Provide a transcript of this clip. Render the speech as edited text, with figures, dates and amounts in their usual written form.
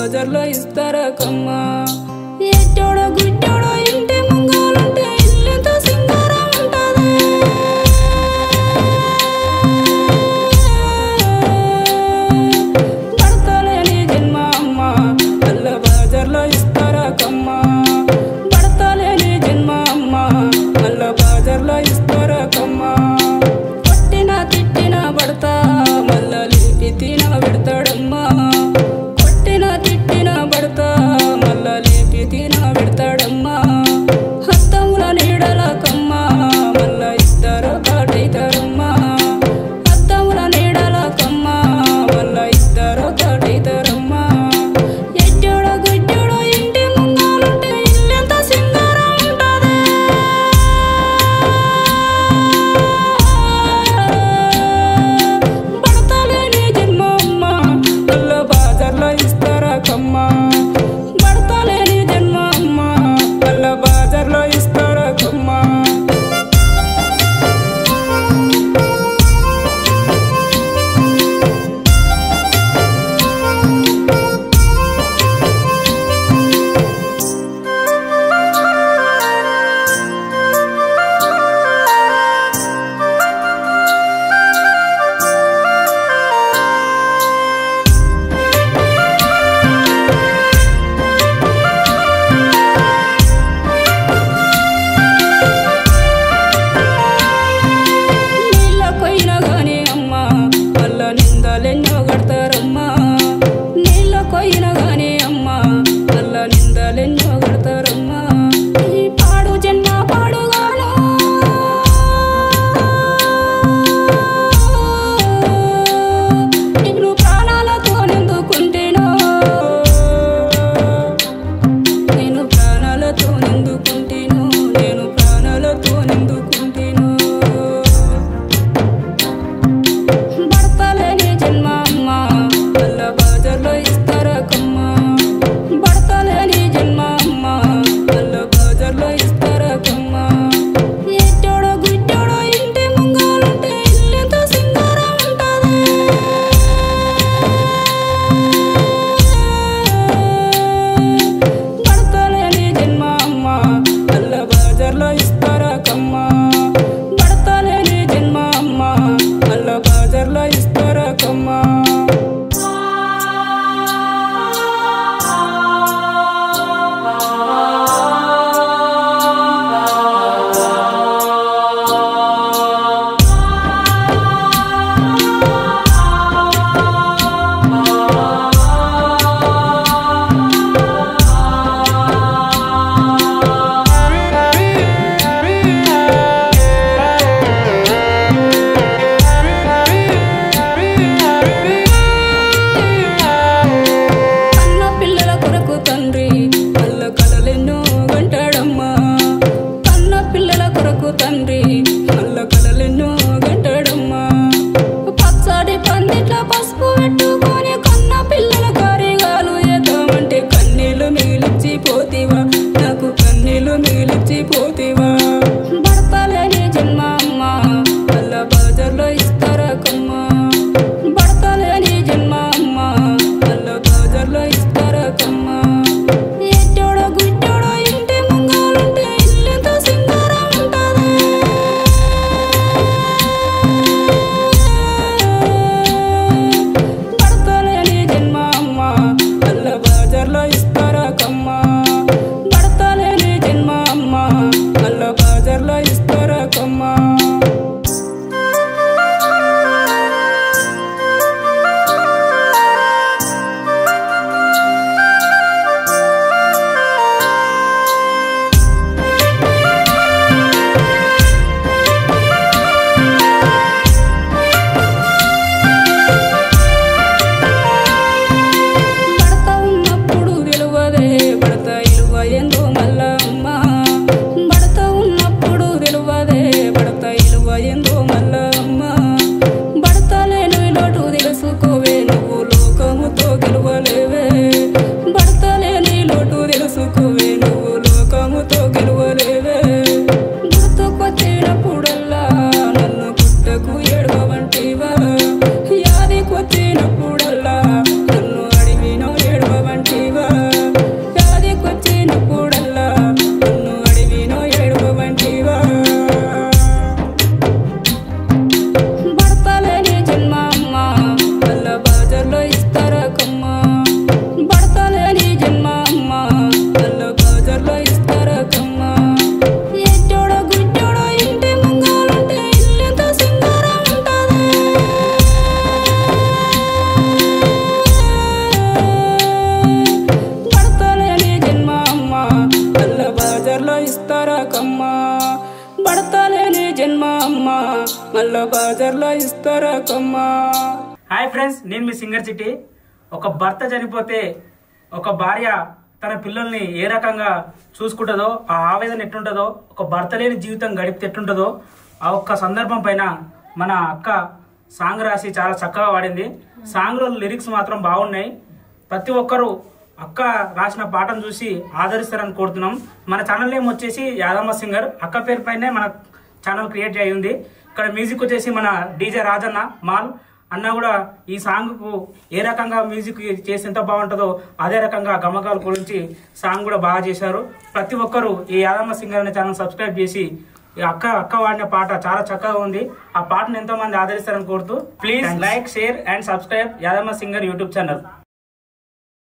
బాజర్లో ఇస్తారా కమ్మ ఎట్టోడో గుట్టోడో ఇంటి ముంగాలుంటే ఇల్లంతా సింగారం ఉంటది బడతలేని జన్మ అమ్మ అల్ల బాజర్లో ఇస్తారా కమ్మ బడతలేని జన్మ అమ్మ అల్ల బాజర్లో ఇస్తారా కమ్మ కొట్టిన తిట్టిన బడతా మల్ల లేపి తిన పెడతాడమ్మా కొట్టిన తిట్టిన బడతా మల్ల లేపి తిన పెడతాడమ్మా హత్తముల నీడల కమ్మ మల్ల ఇద్దరు కాటైతారమ్మా హత్తముల నీడల కమ్మ మల్ల ఇద్దరు కాటైతారమ్మా ఎట్టోడో గుట్టోడో ఇంటి ముంగాలుంటే ఇల్లంతా సింగారం ఉంటది బడతలేని జన్మ అమ్మ అల్ల బాజర్లో ఇస్తారా కమ్మ బడతలేని జన్మ అమ్మ అల్ల బాజర్లో ఇస్తారా కమ్మ నీళ్ళ కొయ్యిన గాని అమ్మ మల్ల నిందలెన్నో కడతారమ్మా నీళ్ళ కొయ్యిన గాని అమ్మ మల్ల నిందలెన్నో కడతారమ్మా ఈ పాడు జన్మ పాడుగాను నిన్ను ప్రాణాలతో నిందుకుంటేనో నేను ప్రాణాలతో నిందుకుంటేను నేను ప్రాణాలతో నిందుకుంటేను బడతలేని జన్మ అమ్మ అల్ల బాజర్లో ఇస్తారా కమ్మ బడతలేని జన్మ అమ్మ అల్ల బాజర్లో ఇస్తారా కమ్మ ఎట్టోడో గుట్టోడో ఇంటి ముంగాలుంటే ఇల్లంతా సింగారం ఉంటది బడతలేని జన్మ అమ్మ అల్ల బాజర్లో ఇస్తారా కమ్మ బడతలేని జన్మ అమ్మ అల్ల బాజర్లో ఇస్తారా కమ్మ కన్న పిల్లల కొరకు తండ్రి మల్ల కలలెన్నో గంటాడమ్మా కన్న పిల్లల కొరకు తండ్రి మల్ల కలలెన్నో గంటాడమ్మా పచ్చడి పందిట్ల పసుపు పెట్టుకొని కన్న పిల్లల కారిగాలు ఏద్దామంటే కన్నీళ్లు మిగిలిచ్చిపోతీవా నాకు కన్నీళ్లు మిగిలిచ్చిపోతీవా బడతలేని జన్మ అమ్మ అల్ల బాజర్లో ఇస్తారా కమ్మ బడతలేని జన్మ అమ్మ అల్ల బాజర్లో ఇస్తారా కమ్మ ఎట్టోడో గుట్టోడో ఇంటి ముంగాలుంటే ఇల్లంతా సింగారం ఉంటది బడతలేని జన్మ అమ్మ అల్ల బాజర్లో ఇస్తారా కమ్మ బడతలేని జన్మ అమ్మ అల్ల బాజర్లో ఇస్తారా కమ్మ బడత ఉన్నప్పుడు తెలువదే బడత ఇలువ ఏందో మల్ల అమ్మ బడత ఉన్నప్పుడు తెలువదే బడత ఇలువ ఏందో మల్ల అమ్మ బడత లేని లోటు తెలుసుకోవే నువ్వు లోకముతో గెలవలేవే బడత లేని లోటు తెలుసుకోవే నువ్వు లోకముతో గెలవలేవే గుర్తుకొచ్చినప్పుడల్లా నన్ను గుట్టకు ఏడవంటివా యాదికొచ్చినప్పుడల్లా నన్ను అడిగినో ఏడవంటివా ఇస్తారా కమ్మ పడతలేని జన్మ అమ్మ మళ్ళా బాజర్లో ఇస్తారా కమ్మ. హాయ్ ఫ్రెండ్స్, నేను మీ సింగర్ చిట్టి. ఒక భర్త చనిపోతే ఒక భార్య తన పిల్లల్ని ఏ రకంగా చూసుకుంటుందో, ఆ ఆవేదన ఎట్లుంటుందో, ఒక భర్త లేని జీవితం గడిపితే ఎట్లుంటుందో ఆ ఒక్క సందర్భం పైన మన అక్క సాంగ్ రాసి చాలా చక్కగా వాడింది. సాంగ్లో లిరిక్స్ మాత్రం బాగున్నాయి. ప్రతి ఒక్కరూ అక్క రాసిన పాటను చూసి ఆదరిస్తారని కోరుతున్నాం. మన ఛానల్ నేమ్ వచ్చేసి యాదమ్మ సింగర్. అక్క పేరు పైనే మన ఛానల్ క్రియేట్ అయ్యింది. ఇక్కడ మ్యూజిక్ వచ్చేసి మన డీజే రాజన్న మాల్ అన్న కూడా ఈ సాంగ్కు ఏ రకంగా మ్యూజిక్ చేసి ఎంత బాగుంటుందో అదే రకంగా గమకాల గురించి సాంగ్ కూడా బాగా చేశారు. ప్రతి ఒక్కరూ ఈ యాదమ్మ సింగర్ అనే ఛానల్ సబ్స్క్రైబ్ చేసి అక్క వాడిన పాట చాలా చక్కగా ఉంది. ఆ పాటను ఎంతో మంది ఆదరిస్తారని కోరుతూ please like, share and subscribe Yadamma singer YouTube channel.